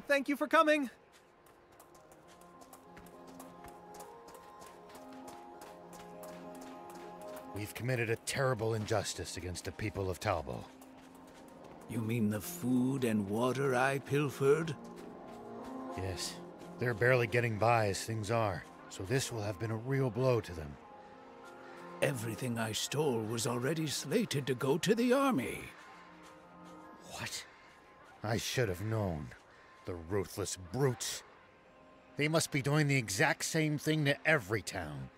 Thank you for coming. We've committed a terrible injustice against the people of Talbo. You mean the food and water I pilfered? Yes. They're barely getting by as things are, so this will have been a real blow to them. Everything I stole was already slated to go to the army. What? I should have known. The ruthless brutes. They must be doing the exact same thing to every town.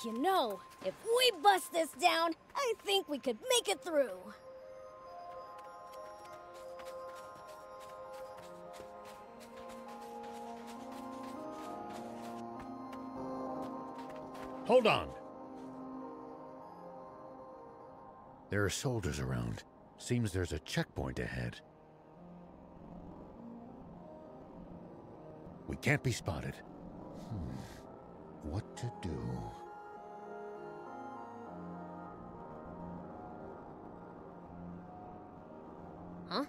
You know, if we bust this down, I think we could make it through. Hold on! There are soldiers around. Seems there's a checkpoint ahead. We can't be spotted. What to do? Huh?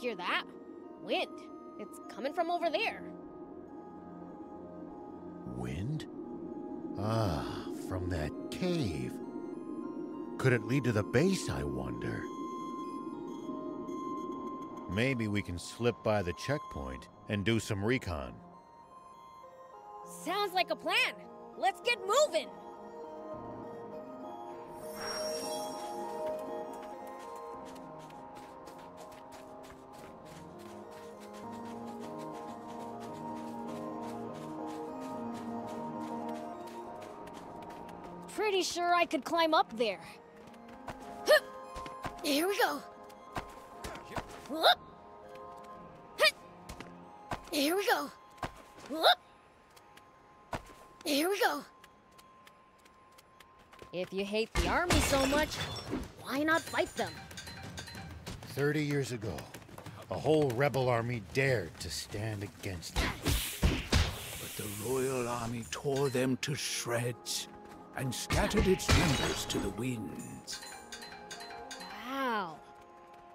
Hear that? Wind. It's coming from over there. Wind? Ah, from that cave. Could it lead to the base, I wonder? Maybe we can slip by the checkpoint and do some recon. Sounds like a plan. Let's get moving. Pretty sure I could climb up there. Here we go. Here we go. Here we go. If you hate the army so much, why not fight them? 30 years ago, a whole rebel army dared to stand against them. But the Royal Army tore them to shreds and scattered its members to the winds. Wow.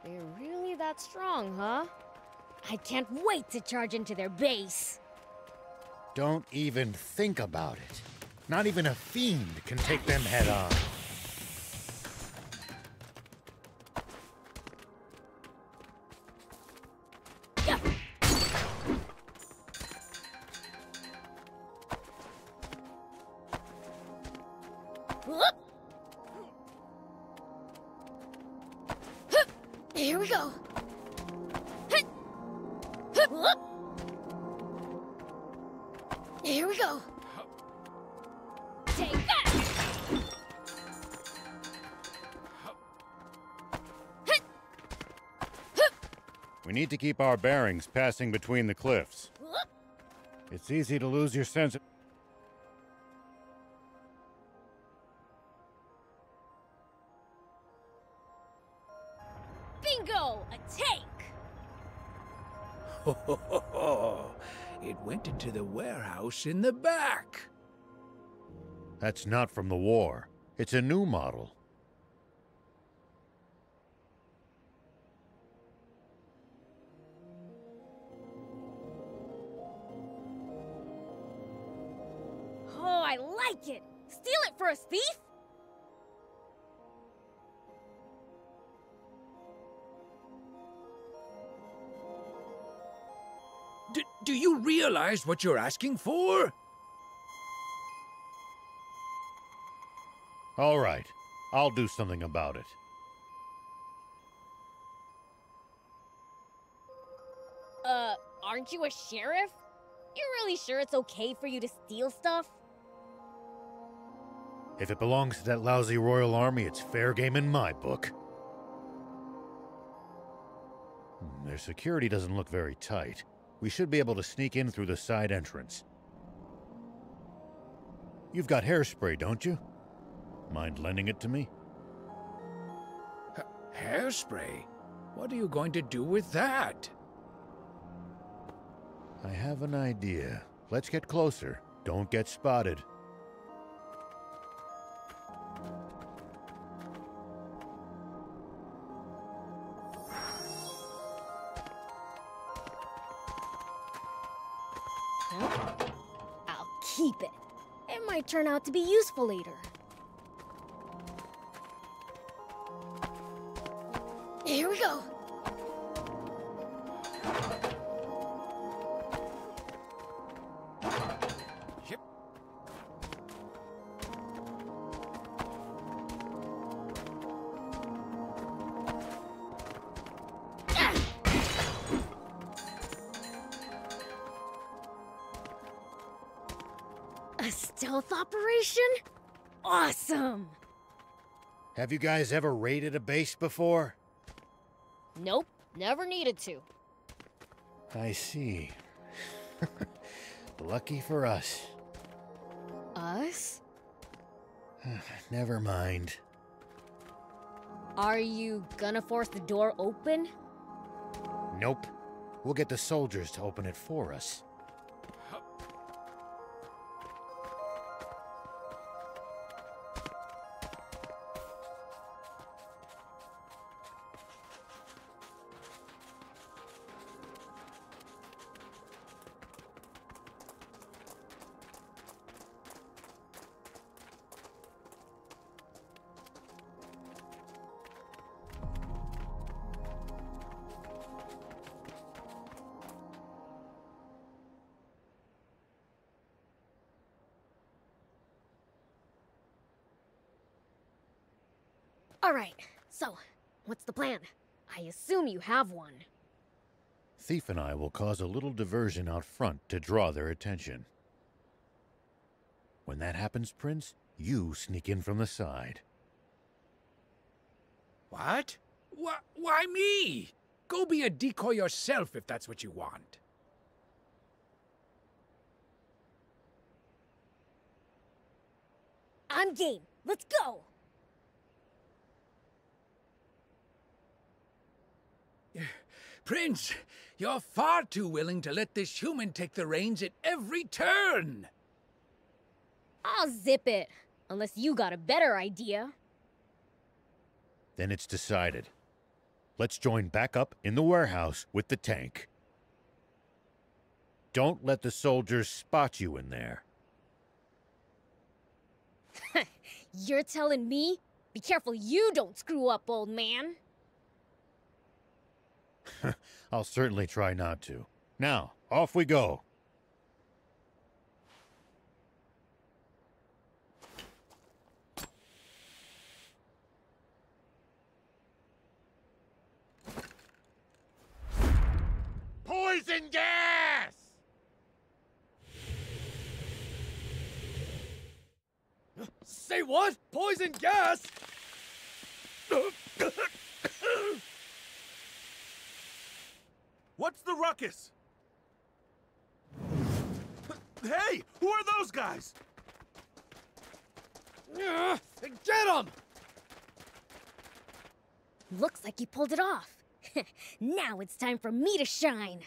They're really that strong, huh? I can't wait to charge into their base. Don't even think about it. Not even a fiend can take them head on. Here we go. Here we go. Take that! We need to keep our bearings passing between the cliffs. It's easy to lose your sense of... Bingo! A tank! Ho, ho, ho, ho. It went into the warehouse in the back. That's not from the war. It's a new model. Oh, I like it! Steal it for a thief? Do you realize what you're asking for? All right. I'll do something about it. Aren't you a sheriff? You're really sure it's okay for you to steal stuff? If it belongs to that lousy royal army, it's fair game in my book. Their security doesn't look very tight. We should be able to sneak in through the side entrance. You've got hairspray, don't you? Mind lending it to me? Hairspray? What are you going to do with that? I have an idea. Let's get closer. Don't get spotted. I'll keep it. It might turn out to be useful later. Here we go. Yep. A stealth operation? Awesome! Have you guys ever raided a base before? Nope, never needed to. I see. Lucky for us. Us? Never mind. Are you gonna force the door open? Nope. We'll get the soldiers to open it for us. Alright, so, what's the plan? I assume you have one. Thief and I will cause a little diversion out front to draw their attention. When that happens, Prince, you sneak in from the side. What? Why me? Go be a decoy yourself if that's what you want. I'm game. Let's go! Prince, you're far too willing to let this human take the reins at every turn. I'll zip it. Unless you got a better idea. Then it's decided. Let's join back up in the warehouse with the tank. Don't let the soldiers spot you in there. You're telling me? Be careful you don't screw up, old man. I'll certainly try not to. Now, off we go. Poison gas! Say what? Poison gas? What's the ruckus? Hey, who are those guys? Get them! Looks like you pulled it off. Now it's time for me to shine.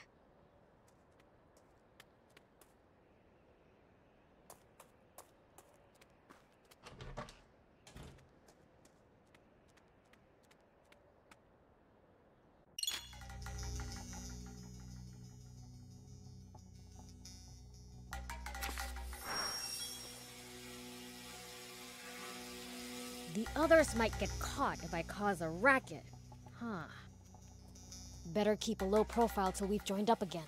The others might get caught if I cause a racket. Huh. Better keep a low profile till we've joined up again.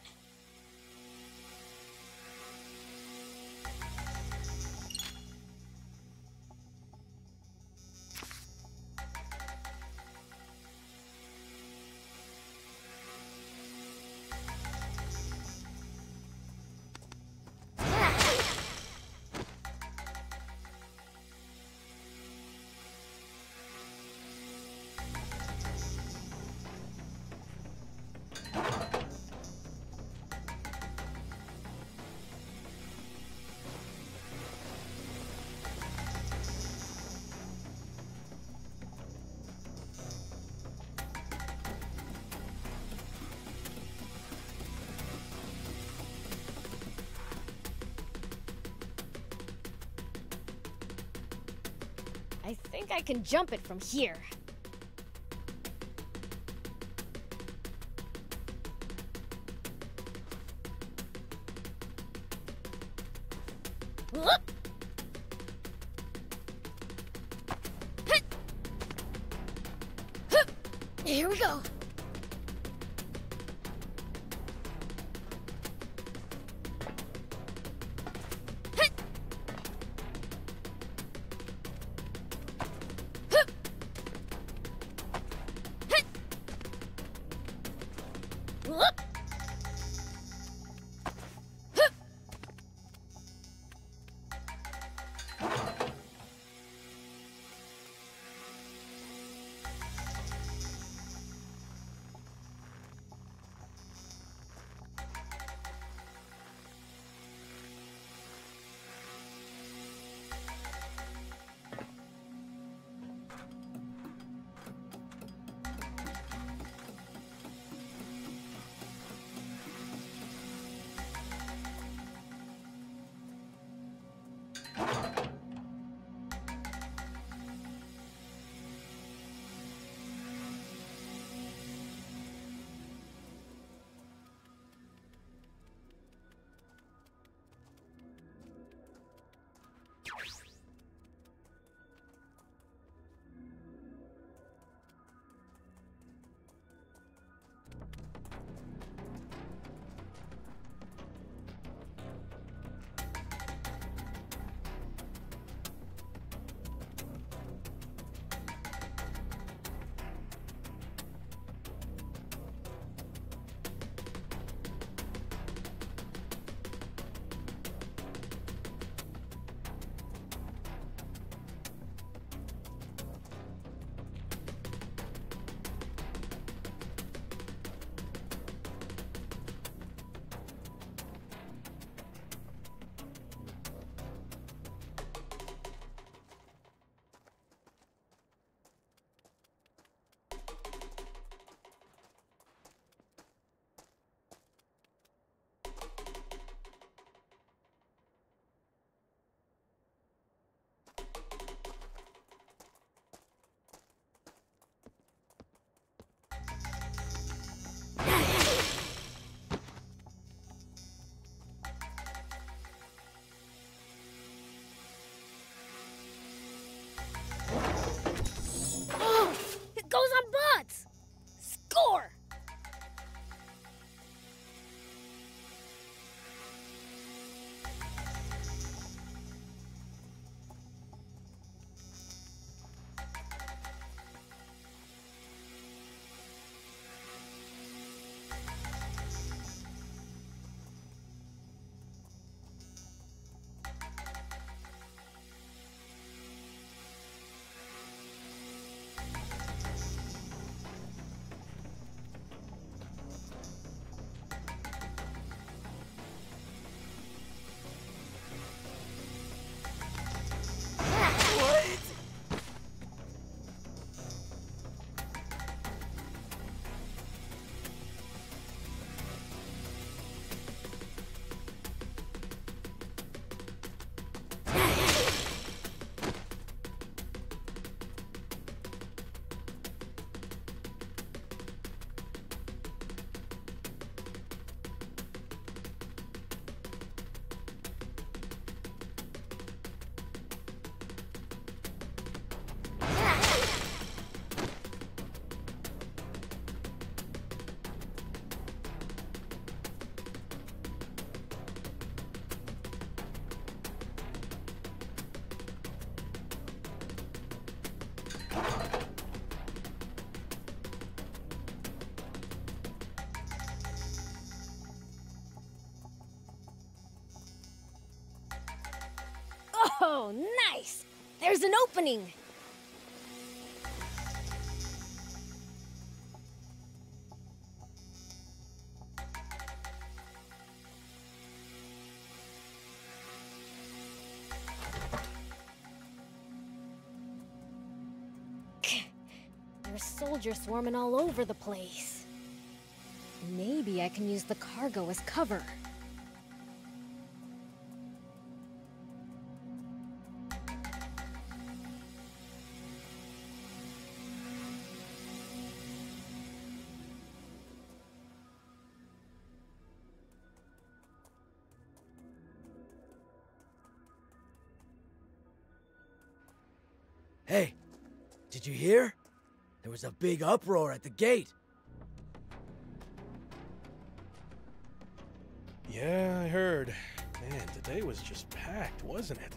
I think I can jump it from here. Whoop! Hit! Hup! Here we go. Hit! Hup! Hit! Whoop! Goes on bots! Score! Oh, nice! There's an opening! There's soldiers swarming all over the place. Maybe I can use the cargo as cover. Hey, did you hear? There was a big uproar at the gate. Yeah, I heard. Man, today was just packed, wasn't it?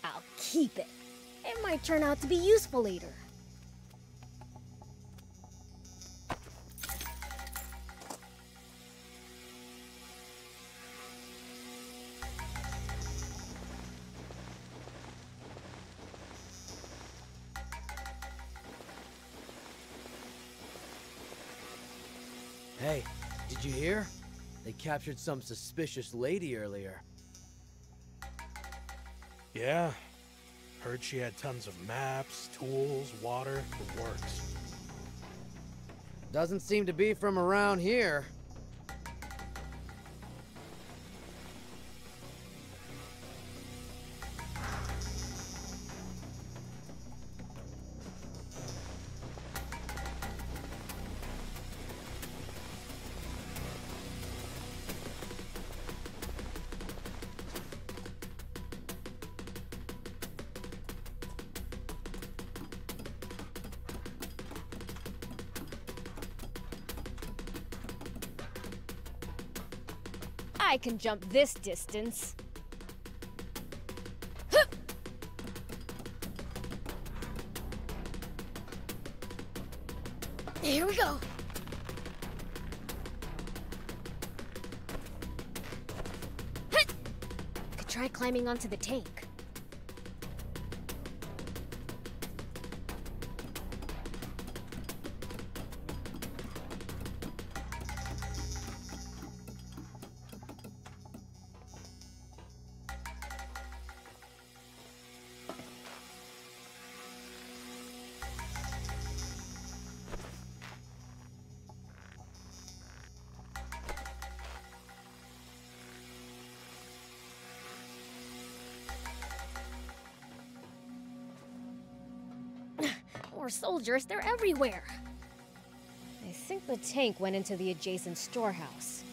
I'll keep it. It might turn out to be useful later. Hey, did you hear? They captured some suspicious lady earlier. Yeah. Heard she had tons of maps, tools, water, the works. Doesn't seem to be from around here. I can jump this distance. Here we go. Could try climbing onto the tank. More soldiers, they're everywhere. I think the tank went into the adjacent storehouse.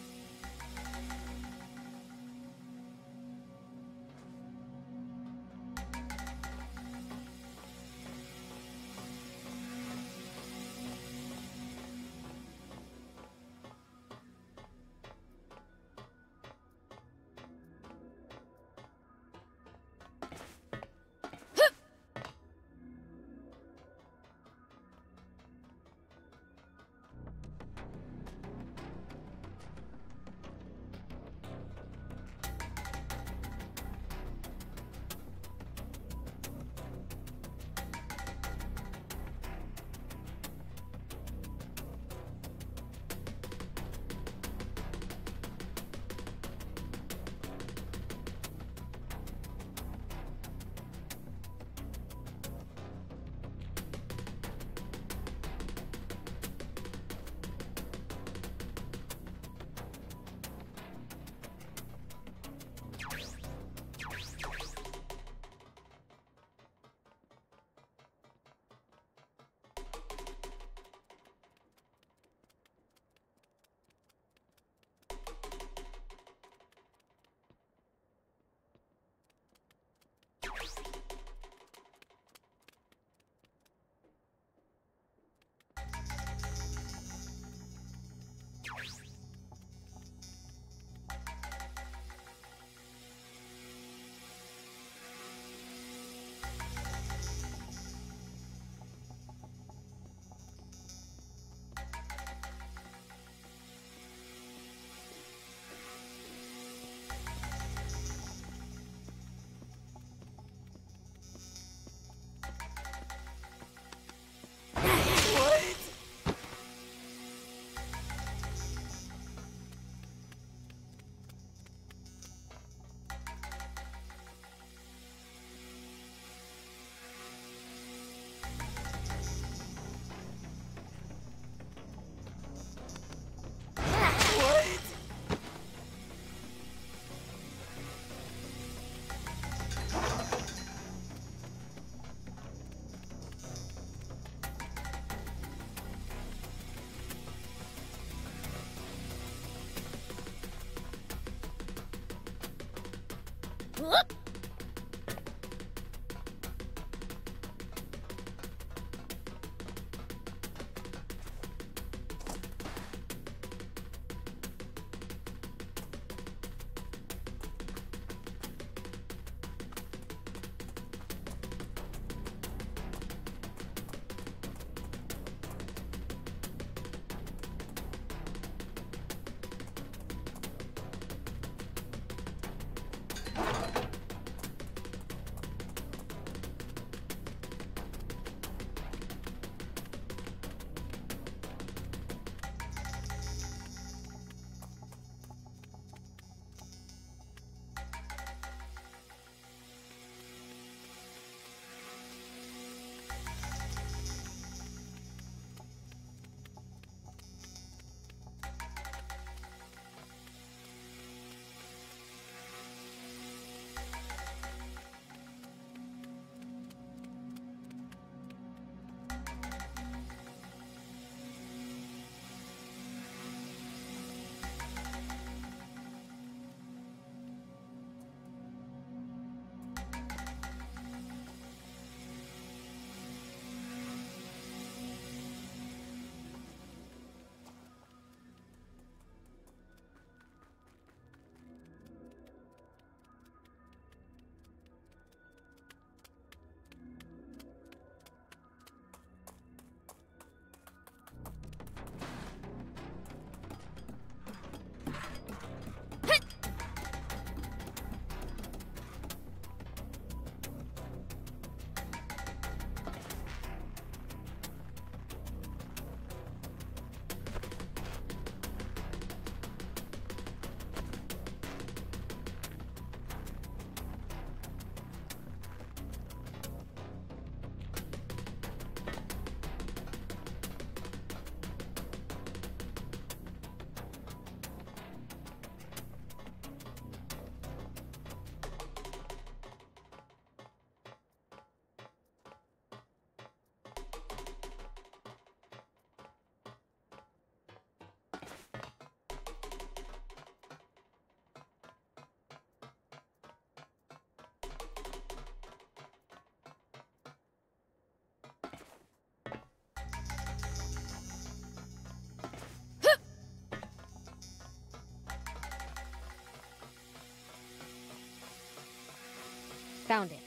found it.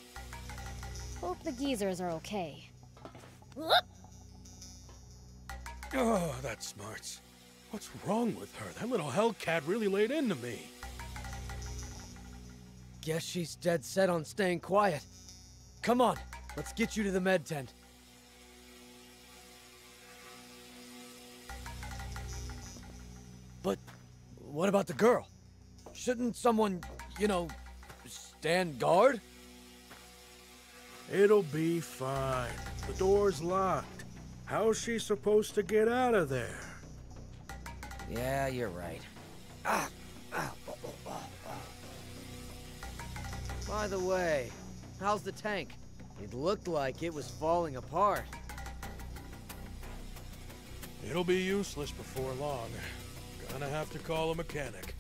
Hope the geezers are okay. Oh, that smarts. What's wrong with her? That little hellcat really laid into me. Guess she's dead set on staying quiet. Come on, let's get you to the med tent. But what about the girl? Shouldn't someone, you know, stand guard? It'll be fine. The door's locked. How's she supposed to get out of there? Yeah, you're right. By the way, how's the tank? It looked like it was falling apart. It'll be useless before long. Gonna have to call a mechanic.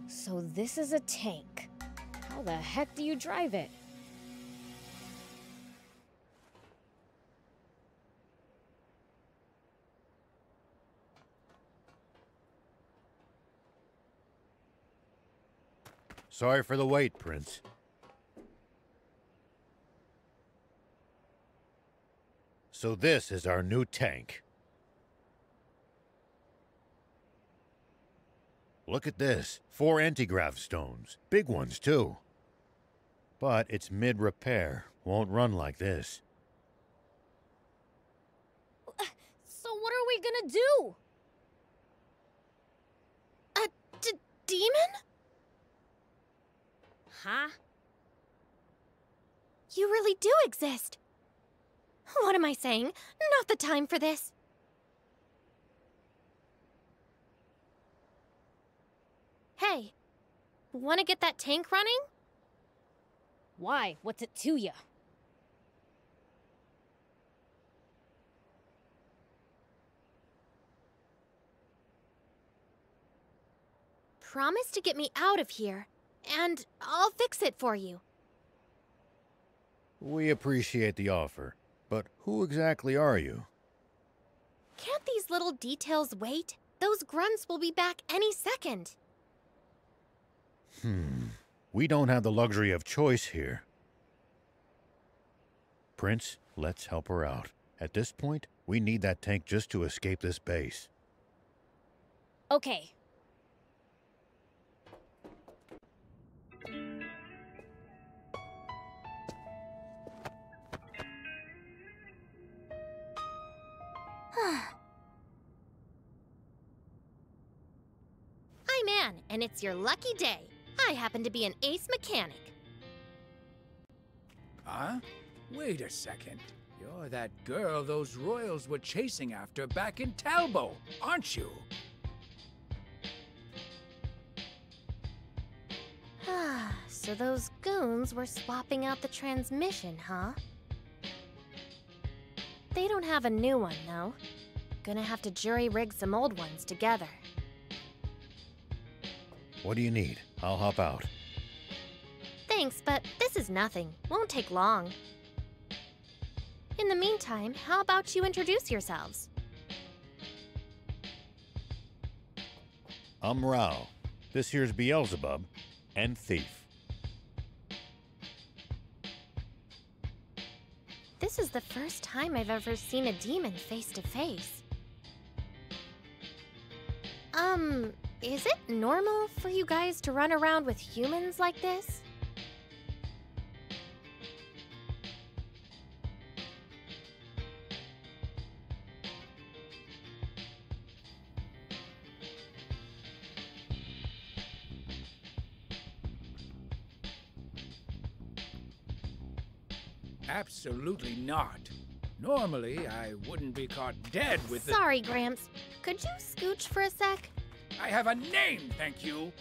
So this is a tank. How the heck do you drive it? Sorry for the wait, Prince. So this is our new tank. Look at this. 4 anti-grav stones. Big ones, too. But it's mid-repair. Won't run like this. So what are we gonna do? A demon? Huh? You really do exist. What am I saying? Not the time for this. Hey, wanna get that tank running? Why? What's it to ya? Promise to get me out of here, and I'll fix it for you. We appreciate the offer, but who exactly are you? Can't these little details wait? Those grunts will be back any second. We don't have the luxury of choice here. Prince, let's help her out. At this point, we need that tank just to escape this base. Okay. I'm Anne, and it's your lucky day. I happen to be an ace mechanic. Huh? Wait a second. You're that girl those royals were chasing after back in Talbot, aren't you? So those goons were swapping out the transmission, huh? They don't have a new one, though. Gonna have to jury-rig some old ones together. What do you need? I'll hop out. Thanks, but this is nothing. Won't take long. In the meantime, how about you introduce yourselves? I'm Rao. This here's Beelzebub and Thief. This is the first time I've ever seen a demon face to face. Is it normal for you guys to run around with humans like this? Absolutely not. Normally, I wouldn't be caught dead with the... Sorry, Gramps. Could you scooch for a sec? I have a name, thank you.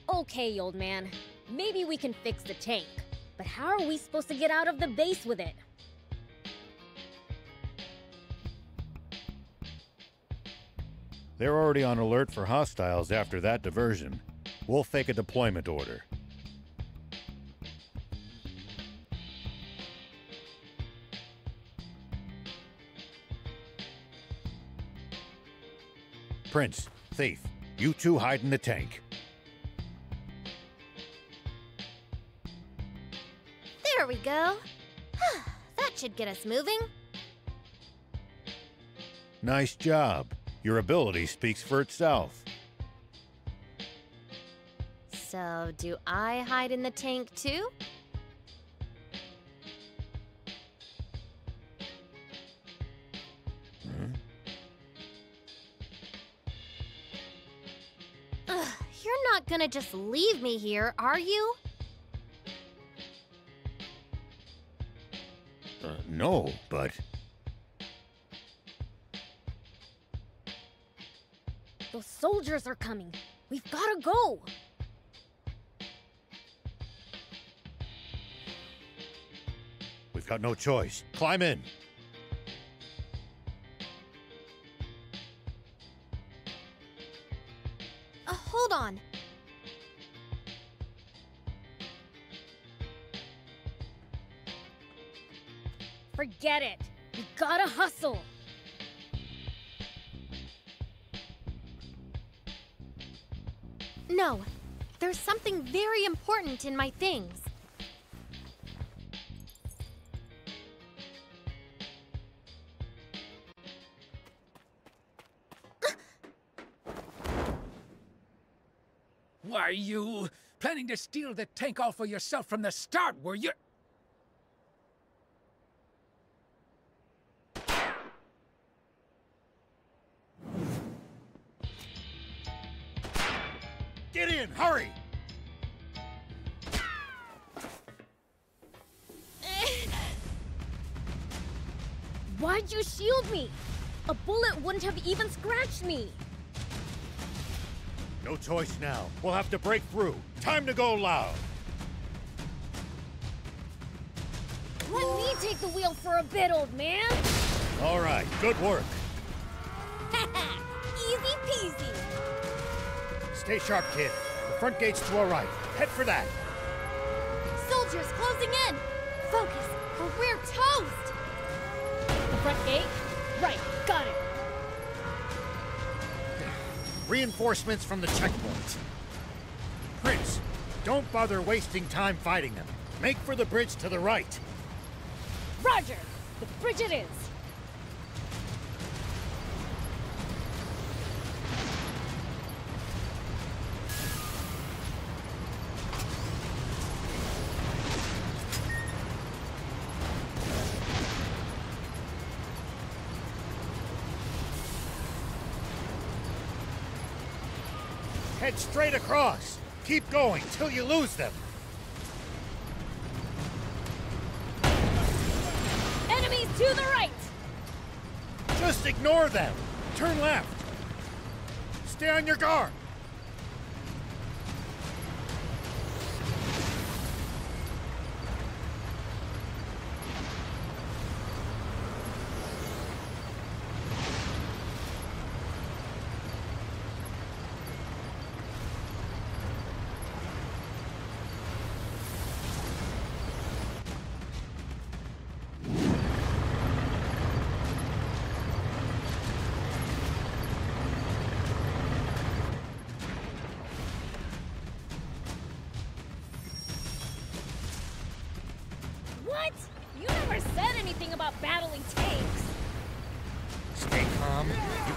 Okay, old man. Maybe we can fix the tank. But how are we supposed to get out of the base with it? They're already on alert for hostiles after that diversion. We'll fake a deployment order. Prince, Thief, you two hide in the tank. There we go. That should get us moving. Nice job. Your ability speaks for itself. So, do I hide in the tank too? Ugh, you're not gonna just leave me here, are you? No, but... Those soldiers are coming. We've gotta go. We've got no choice. Climb in. Hold on. Forget it. We gotta hustle. No, there's something very important in my things. Why, you planning to steal the tank all for yourself from the start, were you? Get in! Hurry! Why'd you shield me? A bullet wouldn't have even scratched me. No choice now. We'll have to break through. Time to go loud. Let me take the wheel for a bit, old man. All right, good work. Easy peasy. Stay sharp, kid. The front gate's to our right. Head for that. Soldiers closing in! Focus, or we're toast! The front gate? Right, got it. Reinforcements from the checkpoint. Prince, don't bother wasting time fighting them. Make for the bridge to the right. Roger! The bridge it is. Head straight across. Keep going till you lose them. Enemies to the right! Just ignore them. Turn left. Stay on your guard.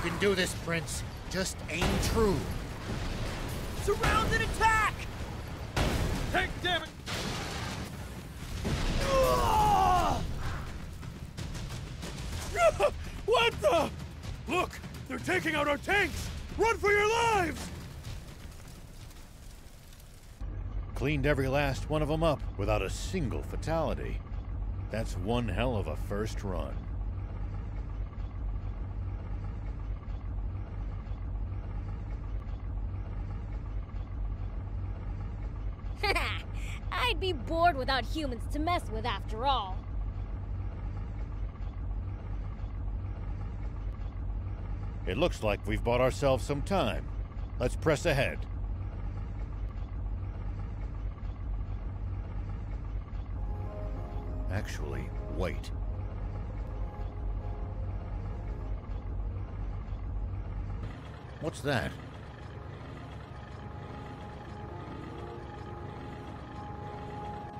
can do this, Prince. Just aim true. Surround and attack! Tank, damn it! What the? Look! They're taking out our tanks! Run for your lives! Cleaned every last one of them up without a single fatality. That's one hell of a first run. I'd be bored without humans to mess with after all. It looks like we've bought ourselves some time. Let's press ahead. Actually, wait. What's that?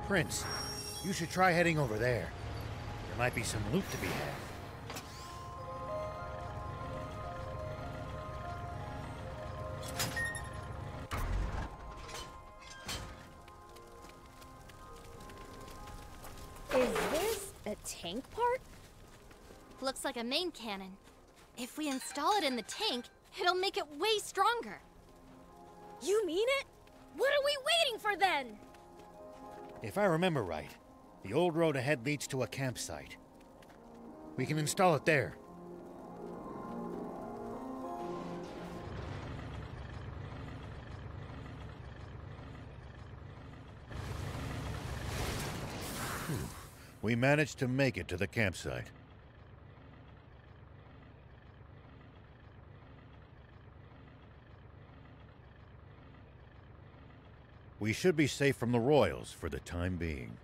Prince, you should try heading over there. There might be some loot to be had. Is this a tank part? Looks like a main cannon. If we install it in the tank, it'll make it way stronger. You mean it? What are we waiting for then? If I remember right, the old road ahead leads to a campsite. We can install it there. We managed to make it to the campsite. We should be safe from the Royals for the time being.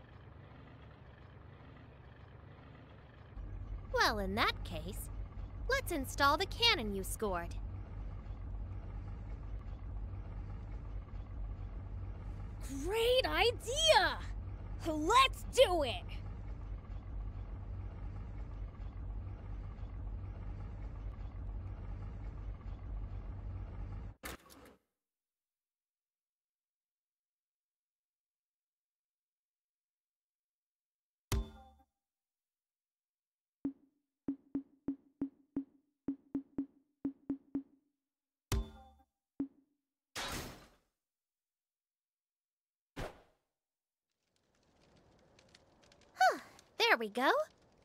Well, in that case, let's install the cannon you scored. Great idea! Let's do it! There we go.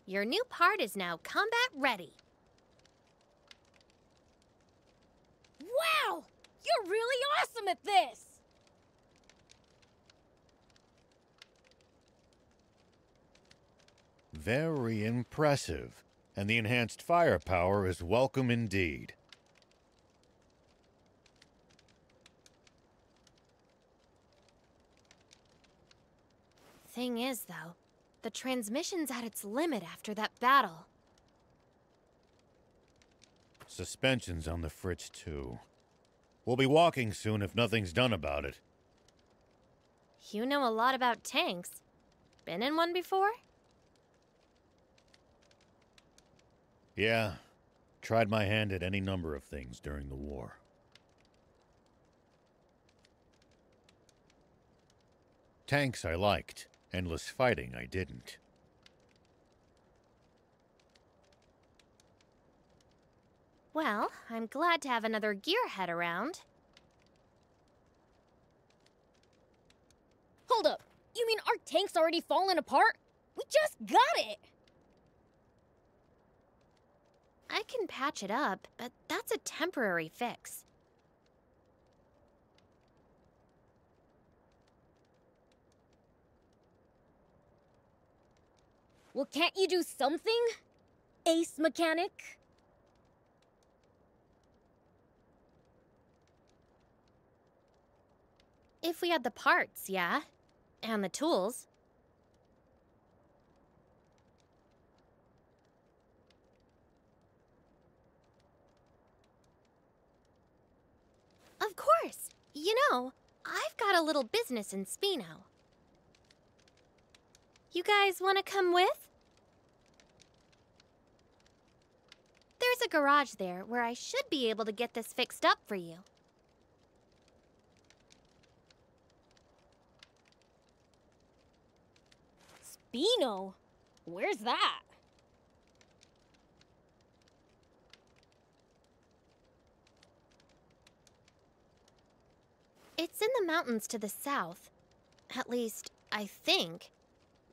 Your new part is now combat ready. Wow! You're really awesome at this! Very impressive. And the enhanced firepower is welcome indeed. Thing is, though, the transmission's at its limit after that battle. Suspension's on the fritz, too. We'll be walking soon if nothing's done about it. You know a lot about tanks. Been in one before? Yeah. Tried my hand at any number of things during the war. Tanks I liked. Endless fighting I didn't. Well, I'm glad to have another gearhead around. Hold up! You mean our tank's already fallen apart? We just got it! I can patch it up, but that's a temporary fix. Well, can't you do something? Ace mechanic? If we had the parts, yeah. And the tools. Of course. You know, I've got a little business in Spino. You guys want to come with? There's a garage there where I should be able to get this fixed up for you. Spino? Where's that? It's in the mountains to the south. At least, I think.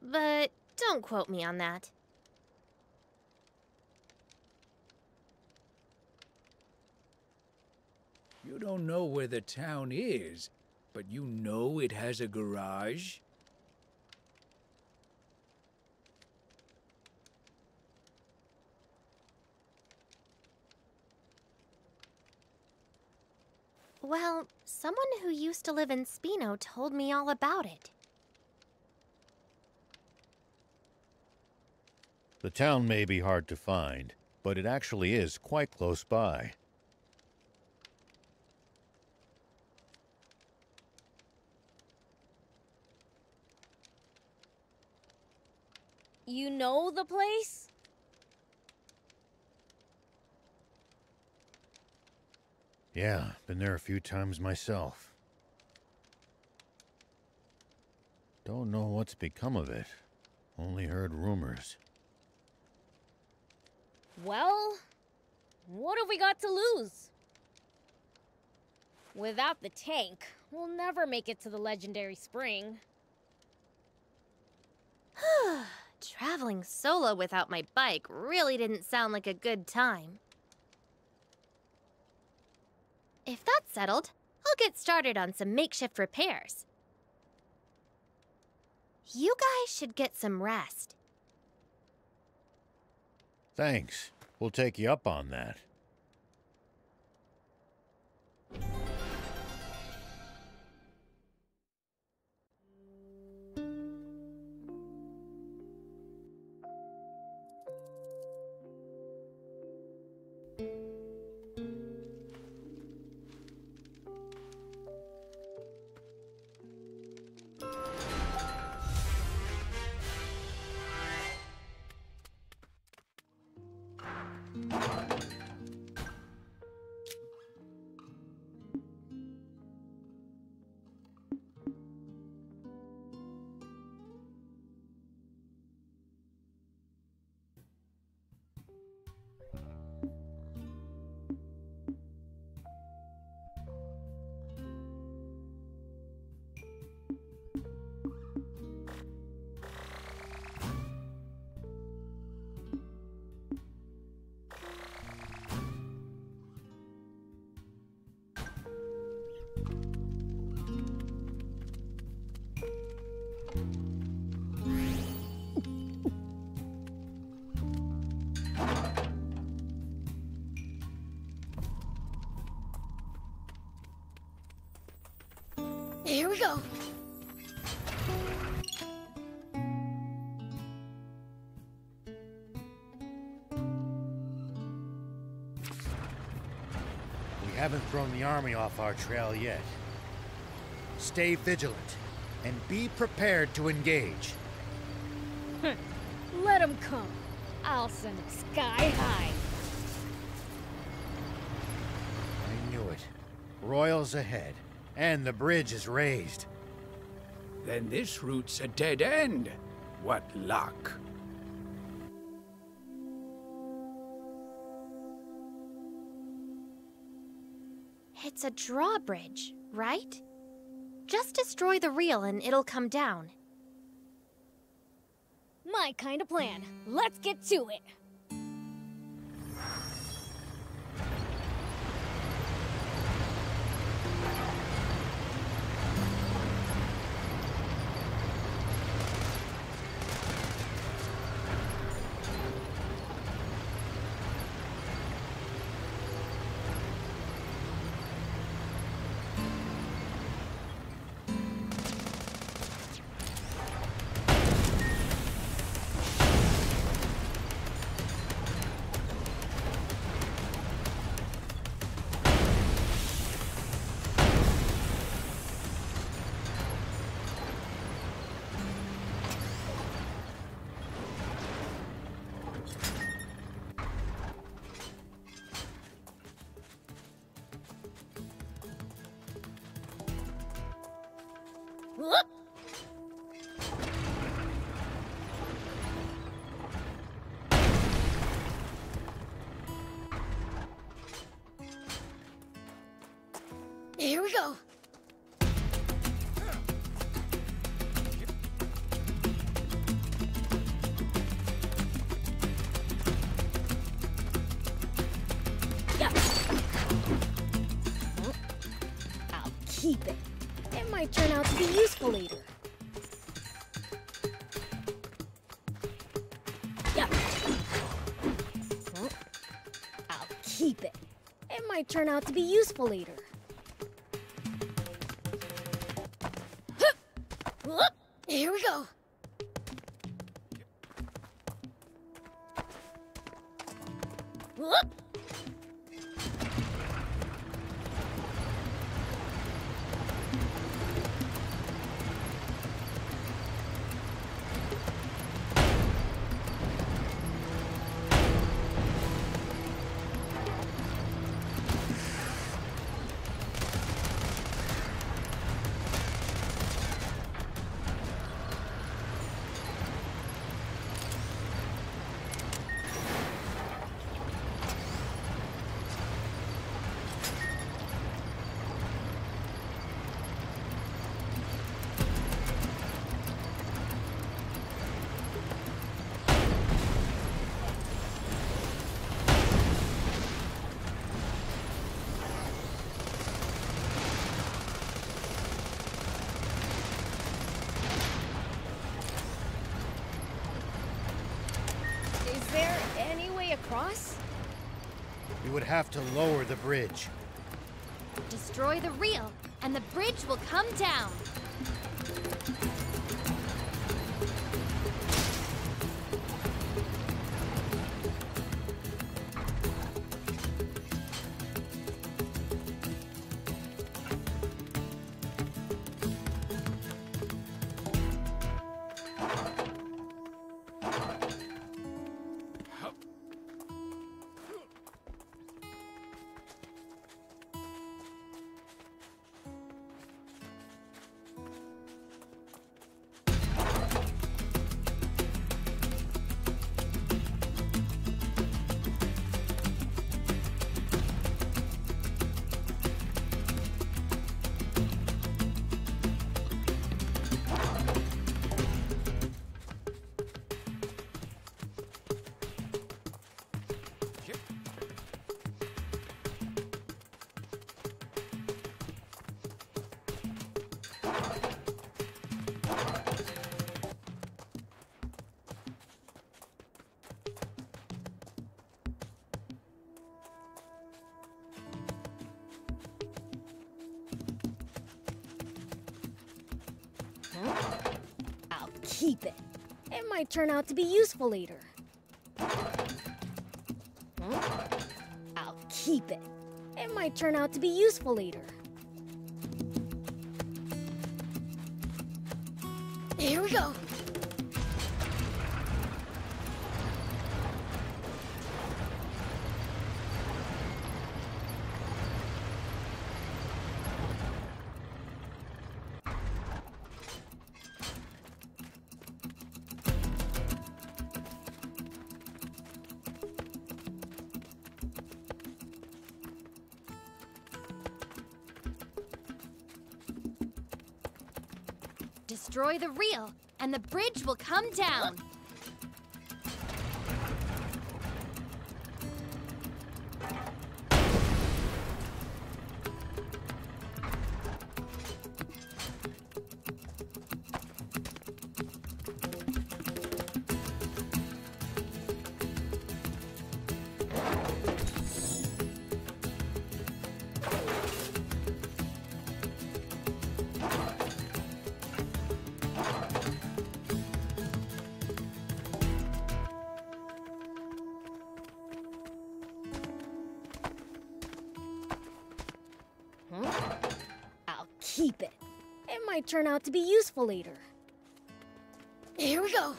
But don't quote me on that. You don't know where the town is, but you know it has a garage? Well, someone who used to live in Spino told me all about it. The town may be hard to find, but it actually is quite close by. You know the place? Yeah, been there a few times myself. Don't know what's become of it. Only heard rumors. Well, what have we got to lose? Without the tank, we'll never make it to the legendary spring. Traveling solo without my bike really didn't sound like a good time. If that's settled, I'll get started on some makeshift repairs. You guys should get some rest. Thanks. We'll take you up on that. Here we go. We haven't thrown the army off our trail yet. Stay vigilant and be prepared to engage. Let them come. I'll send them sky high. I knew it. Royals ahead, and the bridge is raised. Then this route's a dead end. What luck. It's a drawbridge, right? Just destroy the reel and it'll come down. My kind of plan. Let's get to it. Whoop! Here we go. Yeah. I'll keep it. It might turn out to be useful later. Yeah. I'll keep it. It might turn out to be useful later. Here we go. Whoop. Is there any way across? You would have to lower the bridge. Destroy the reel, and the bridge will come down. I'll keep it. It might turn out to be useful later. I'll keep it. It might turn out to be useful later. Here we go. Destroy the reel, and the bridge will come down. I'll keep it. It might turn out to be useful later. Here we go.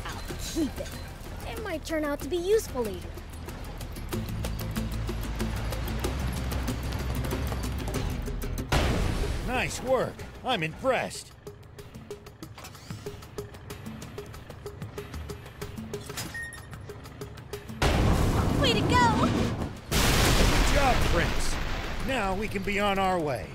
I'll keep it. It might turn out to be useful later. Nice work. I'm impressed. Way to go! Good job, Prince. Now we can be on our way.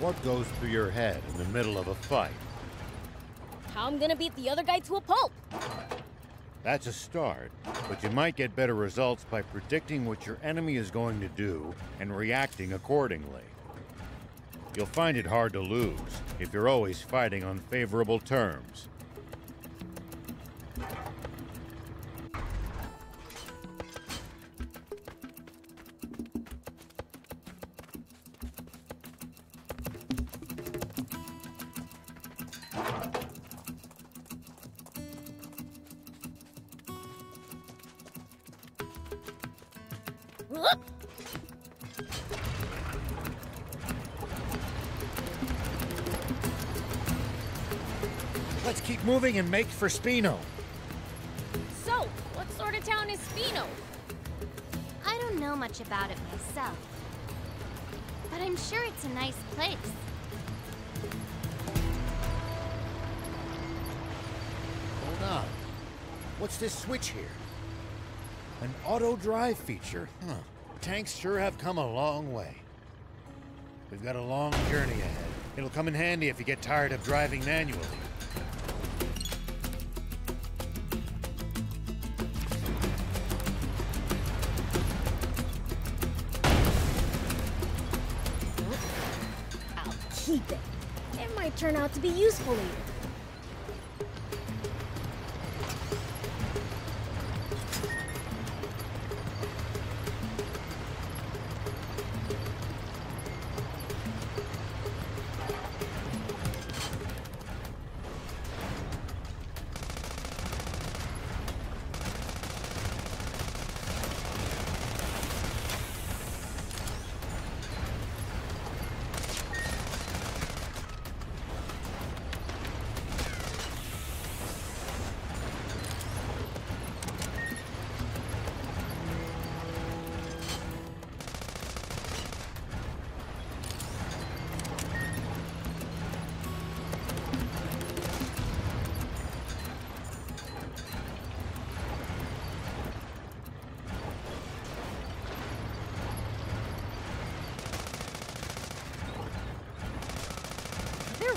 What goes through your head in the middle of a fight? How I'm gonna beat the other guy to a pulp? That's a start, but you might get better results by predicting what your enemy is going to do and reacting accordingly. You'll find it hard to lose if you're always fighting on favorable terms. Let's keep moving and make for Spino. So, what sort of town is Spino? I don't know much about it myself, but I'm sure it's a nice place. Hold on. What's this switch here? An auto drive feature? Huh. Tanks sure have come a long way. We've got a long journey ahead. It'll come in handy if you get tired of driving manually. I'll keep it. It might turn out to be useful later.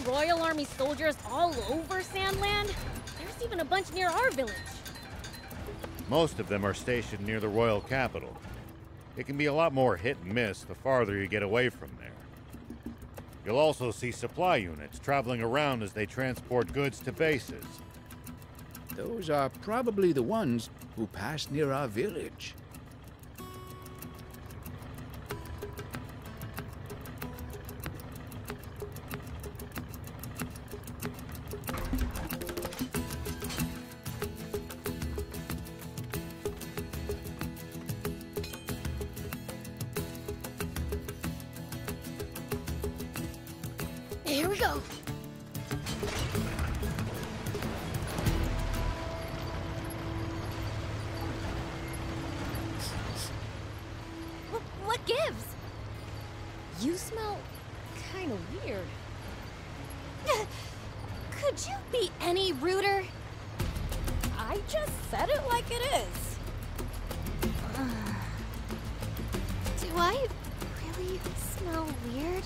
Royal Army soldiers all over Sandland? There's even a bunch near our village. Most of them are stationed near the royal capital. It can be a lot more hit and miss the farther you get away from there. You'll also see supply units traveling around as they transport goods to bases. Those are probably the ones who pass near our village. Here we go. What gives? You smell kind of weird. Could you be any ruder? I just said it like it is. Do I really smell weird?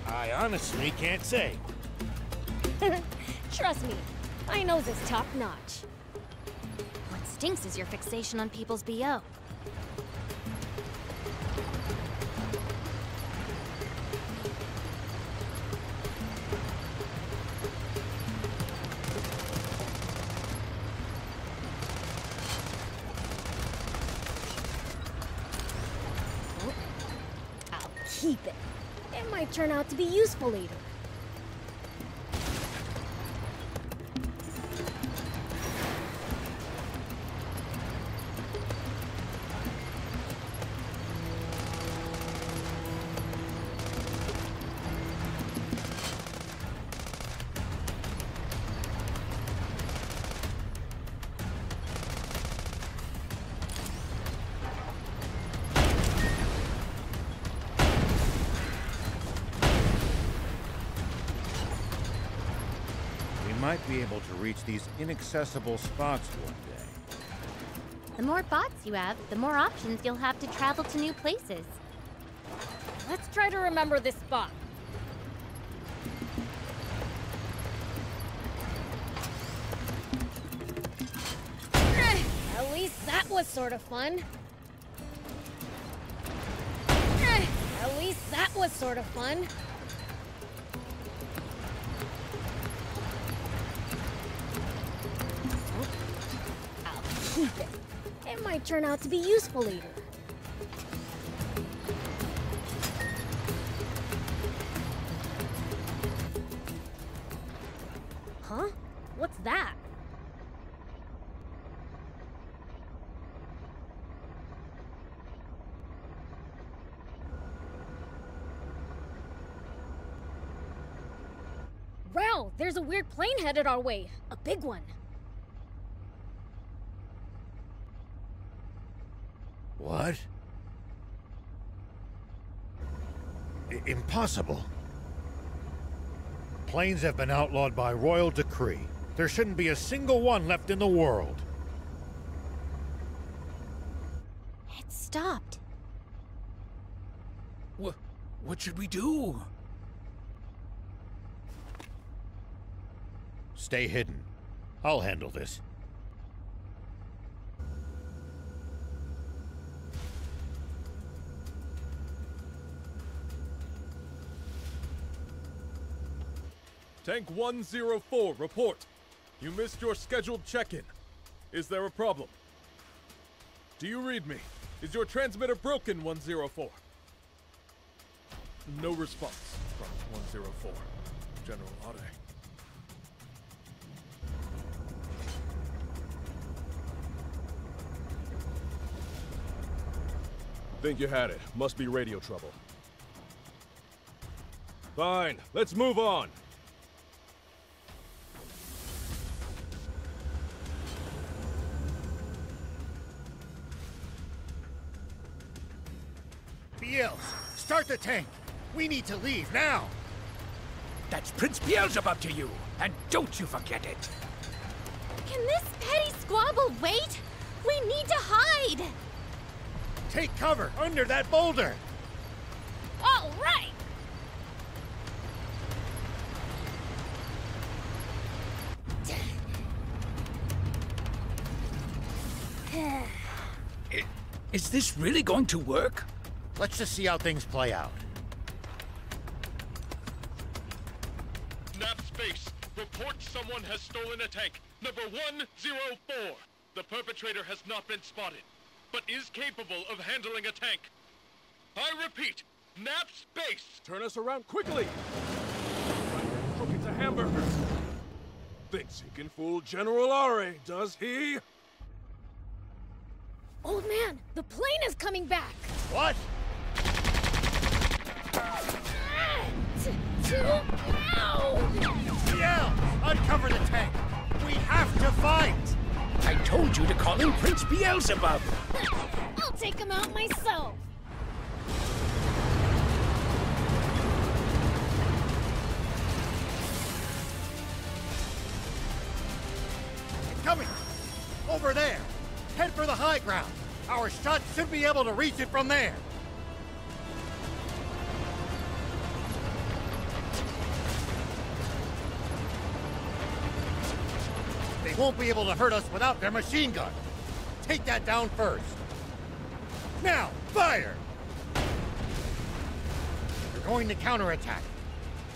I honestly can't say. Trust me, my nose is top notch. What stinks is your fixation on people's BO. I'll keep it. It might turn out to be useful later. Might be able to reach these inaccessible spots one day. The more bots you have, the more options you'll have to travel to new places. Let's try to remember this spot. At least that was sort of fun. At least that was sort of fun. Keep it. It might turn out to be useful later. Huh? What's that? Wow, there's a weird plane headed our way. A big one. What? Impossible. Planes have been outlawed by royal decree. There shouldn't be a single one left in the world. It stopped. What should we do? Stay hidden. I'll handle this. Tank 104, report. You missed your scheduled check-in. Is there a problem? Do you read me? Is your transmitter broken, 104? No response from 104. General Ade. Think you had it. Must be radio trouble. Fine, let's move on. Beelze, start the tank. We need to leave now. That's Prince Beelzebub to you, and don't you forget it. Can this petty squabble wait? We need to hide! Take cover under that boulder. All right! Is this really going to work? Let's just see how things play out. Nap Space, report someone has stolen a tank. Number 104. The perpetrator has not been spotted, but is capable of handling a tank. I repeat, Nap Space! Turn us around quickly! Cooking to hamburgers. Thinks he can fool General Ari, does he? Old man, the plane is coming back! What? Beelze, uncover the tank. We have to fight. I told you to call him Prince Beelzebub. I'll take him out myself! Coming! Over there! Head for the high ground! Our shots should be able to reach it from there! They won't be able to hurt us without their machine gun! Take that down first! Now, fire! They're going to counterattack.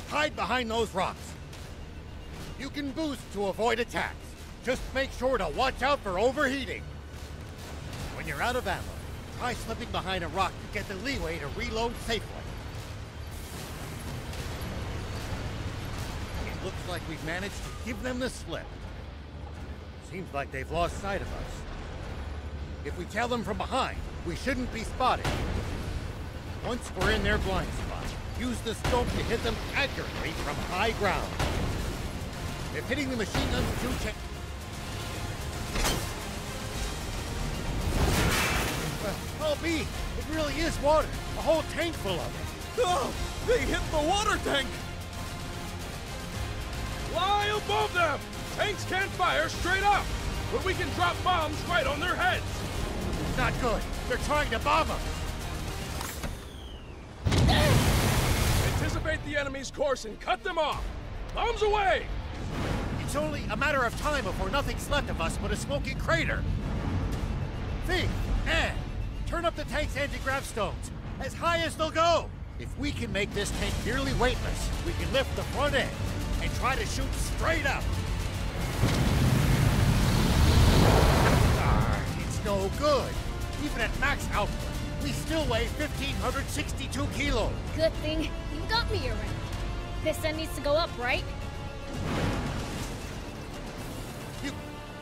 Hide behind those rocks. You can boost to avoid attacks. Just make sure to watch out for overheating. When you're out of ammo, try slipping behind a rock to get the leeway to reload safely. Looks like we've managed to give them the slip. Seems like they've lost sight of us. If we tail them from behind, we shouldn't be spotted. Once we're in their blind spot, use the scope to hit them accurately from high ground. If hitting the machine guns too I'll be. It really is water. A whole tank full of it. Oh! They hit the water tank! Fly above them! Tanks can't fire straight up, but we can drop bombs right on their heads! Not good. They're trying to bomb us. Anticipate the enemy's course and cut them off! Bombs away! It's only a matter of time before nothing's left of us but a smoking crater. Thief, Anne, turn up the tank's anti-grav stones, as high as they'll go. If we can make this tank nearly weightless, we can lift the front end and try to shoot straight up. It's no good. Even at max output, we still weigh 1,562 kilos. Good thing you got me around. This end needs to go up, right? You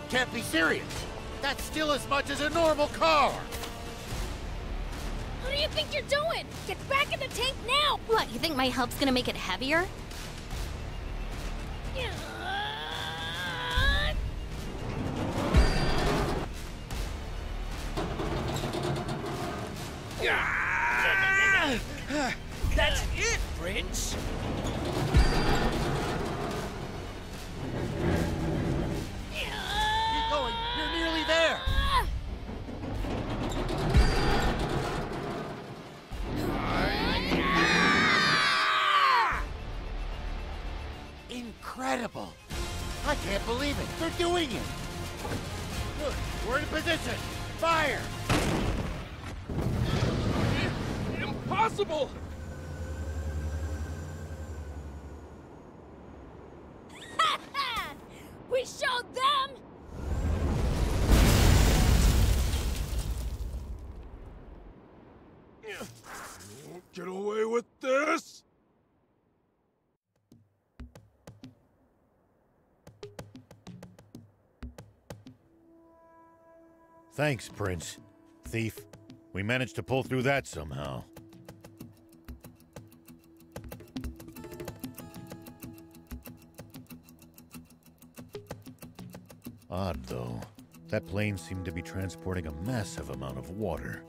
can't be serious. That's still as much as a normal car. What do you think you're doing? Get back in the tank now! What, you think my help's gonna make it heavier? That's it, Prince! Keep going. You're nearly there. Incredible. I can't believe it. They're doing it. Look, we're in position. Fire. Impossible! We showed them! You won't get away with this! Thanks, Prince. Thief. We managed to pull through that somehow. Odd, though. That plane seemed to be transporting a massive amount of water.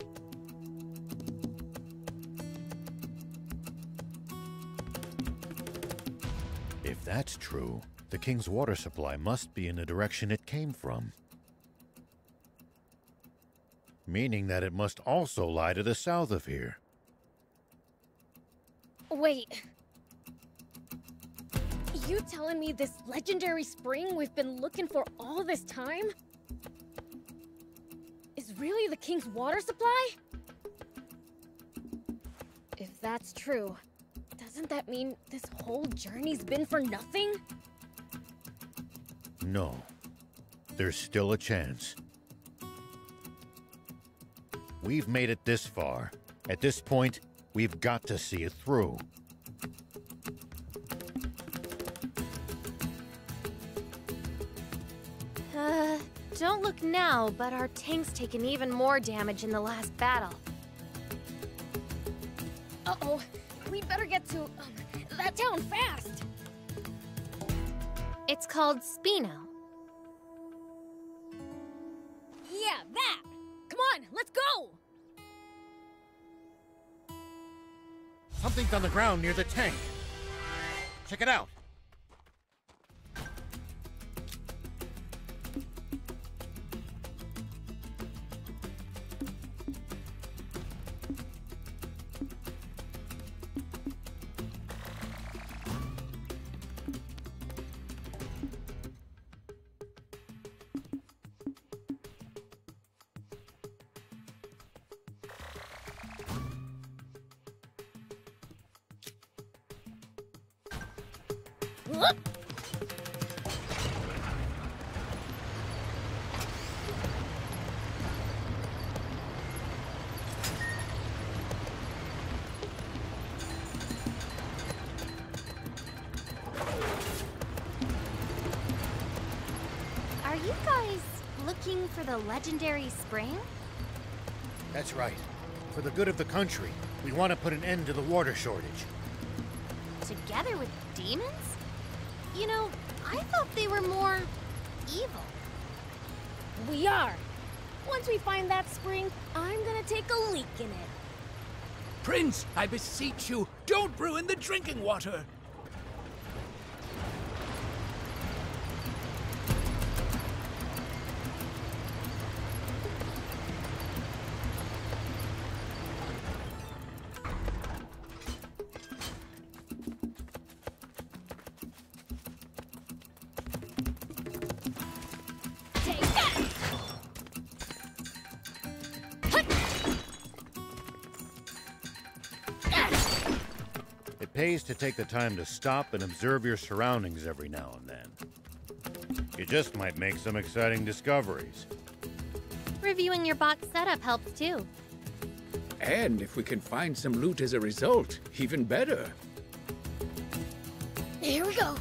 If that's true, the King's water supply must be in the direction it came from. Meaning that it must also lie to the south of here. Wait. You telling me this legendary spring we've been looking for all this time is really the King's water supply? If that's true, doesn't that mean this whole journey's been for nothing? No. There's still a chance. We've made it this far. At this point, we've got to see it through. Don't look now, but our tank's taken even more damage in the last battle. Uh-oh. We'd better get to that town fast. It's called Spino. Yeah, that! Come on, let's go! Something's on the ground near the tank. Check it out. you guys looking for the legendary spring? That's right. For the good of the country, we want to put an end to the water shortage. Together with demons? You know, I thought they were more evil. We are. Once we find that spring, I'm gonna take a leak in it. Prince, I beseech you, don't ruin the drinking water. Take that! It pays to take the time to stop and observe your surroundings every now and then. You just might make some exciting discoveries. Reviewing your box setup helps too. And if we can find some loot as a result, even better. Here we go.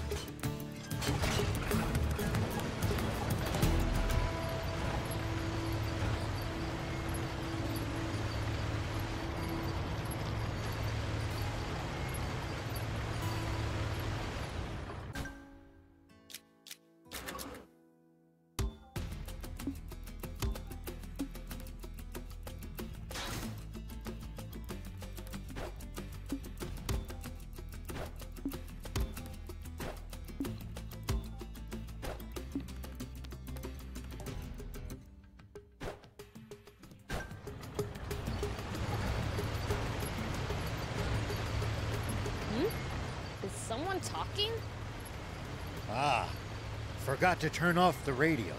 Is someone talking? Ah, forgot to turn off the radio.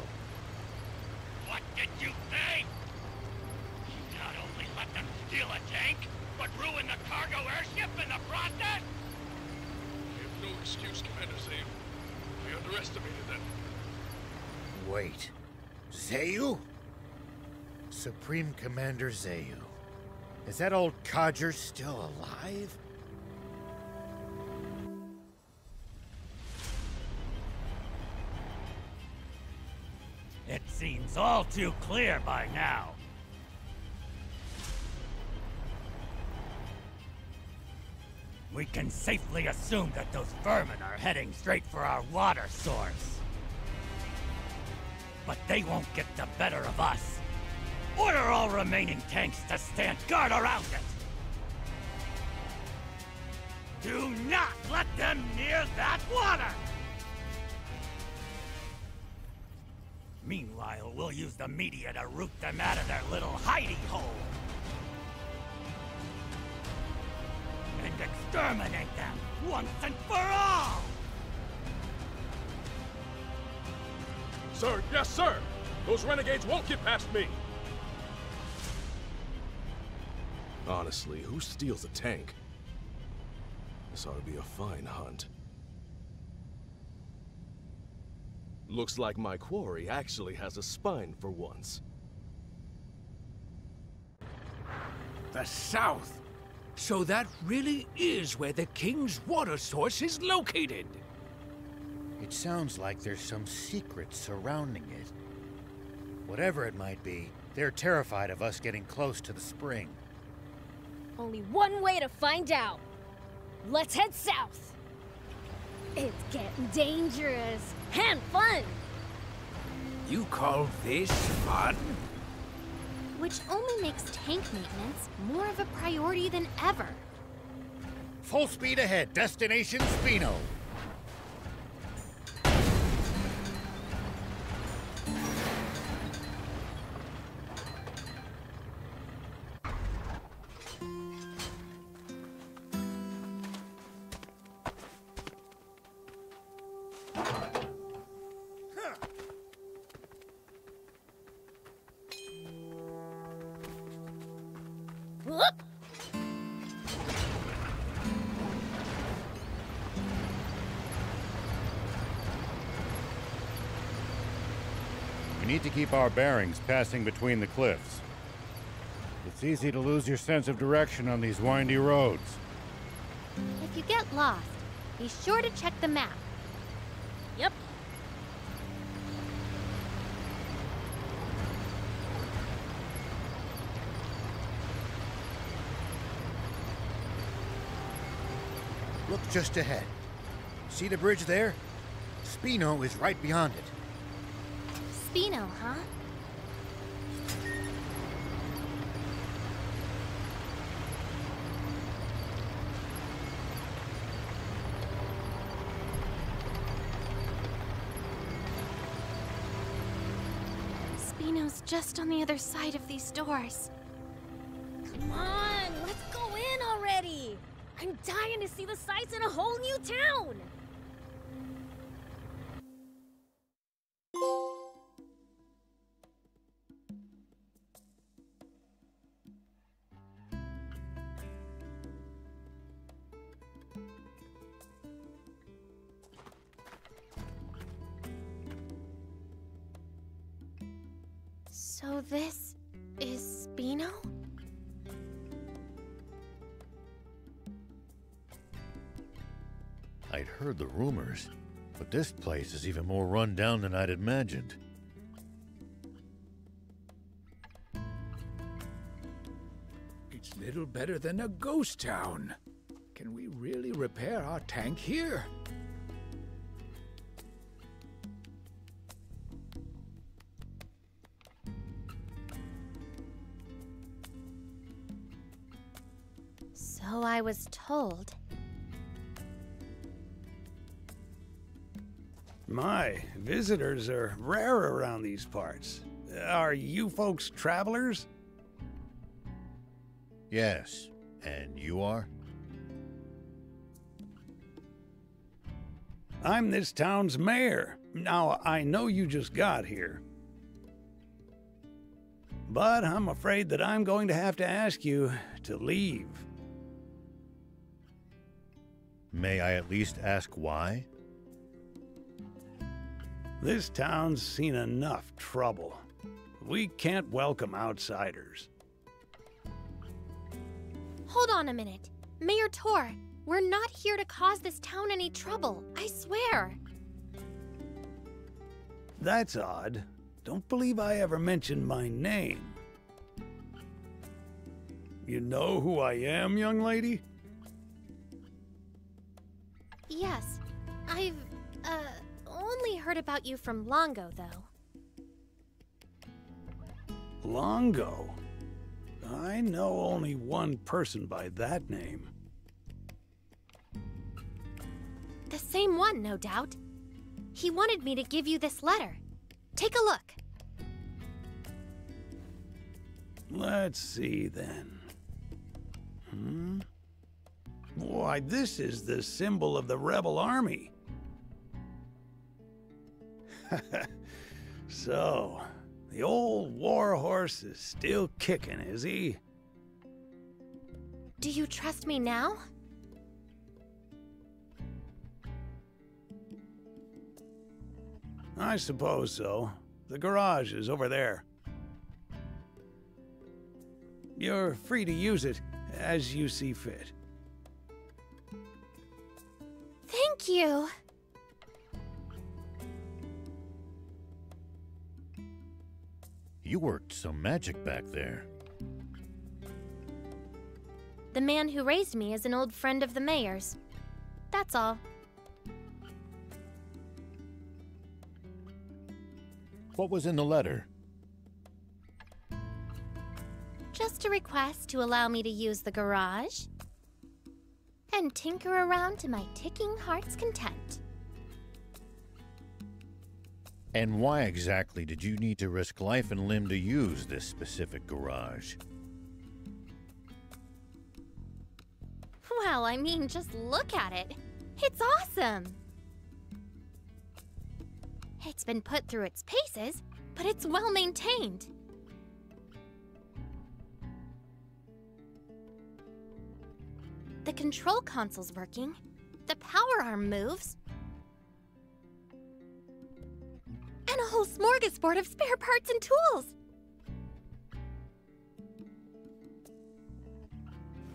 What did you say? You not only let them steal a tank, but ruin the cargo airship in the process? I have no excuse, Commander Zayu. I underestimated them. Wait, Zayu? Supreme Commander Zayu. Is that old codger still alive? It seems all too clear by now. We can safely assume that those vermin are heading straight for our water source. But they won't get the better of us. Order all remaining tanks to stand guard around it! Do not let them near that water! Meanwhile, we'll use the media to root them out of their little hidey hole. And exterminate them once and for all! Sir, yes, sir! Those renegades won't get past me! Honestly, who steals a tank? This ought to be a fine hunt. Looks like my quarry actually has a spine for once. The south. So that really is where the king's water source is located. It sounds like there's some secret surrounding it. Whatever it might be, they're terrified of us getting close to the spring. Only one way to find out. Let's head south. It's getting dangerous and fun. You call this fun? Which only makes tank maintenance more of a priority than ever. Full speed ahead, destination Spino. Whoop! We need to keep our bearings passing between the cliffs. It's easy to lose your sense of direction on these windy roads. If you get lost, be sure to check the map. Yep. Look just ahead. See the bridge there? Spino is right beyond it. Spino, huh? Spino's just on the other side of these doors. Come on, let's go in already! I'm dying to see the sights in a whole new town! So this is Spino? I'd heard the rumors, but this place is even more run down than I'd imagined. It's little better than a ghost town. Can we really repair our tank here? So I was told. My, visitors are rare around these parts. Are you folks travelers? Yes, and you are? I'm this town's mayor. Now, I know you just got here. But I'm afraid that I'm going to have to ask you to leave. May I at least ask why? This town's seen enough trouble. We can't welcome outsiders. Hold on a minute. Mayor Tor, we're not here to cause this town any trouble, I swear. That's odd. Don't believe I ever mentioned my name. You know who I am, young lady? Yes, I've, only heard about you from Longo, though. Longo? I know only one person by that name. The same one, no doubt. He wanted me to give you this letter. Take a look. Let's see, then. Why, this is the symbol of the rebel army. So, the old war horse is still kicking, is he? Do you trust me now? I suppose so. The garage is over there. You're free to use it as you see fit. Thank you. You worked some magic back there. The man who raised me is an old friend of the mayor's. That's all. What was in the letter? Just a request to allow me to use the garage and tinker around to my ticking heart's content. And why exactly did you need to risk life and limb to use this specific garage? Well, I mean, just look at it. It's awesome. It's been put through its paces, but it's well maintained. The control console's working. The power arm moves. And a whole smorgasbord of spare parts and tools.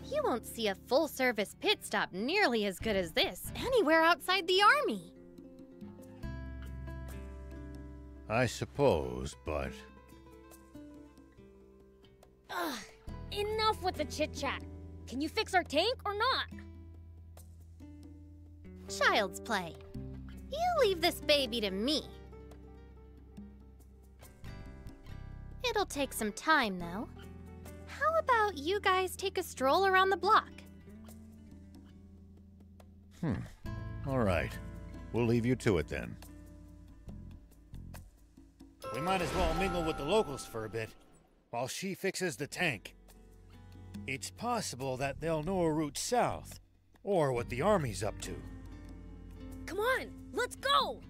You won't see a full-service pit stop nearly as good as this anywhere outside the army. I suppose, but... Ugh, enough with the chit-chat. Can you fix our tank or not? Child's play. You leave this baby to me. It'll take some time, though. How about you guys take a stroll around the block? All right. We'll leave you to it then. We might as well mingle with the locals for a bit, while she fixes the tank. It's possible that they'll know a route south, or what the army's up to. Come on, let's go!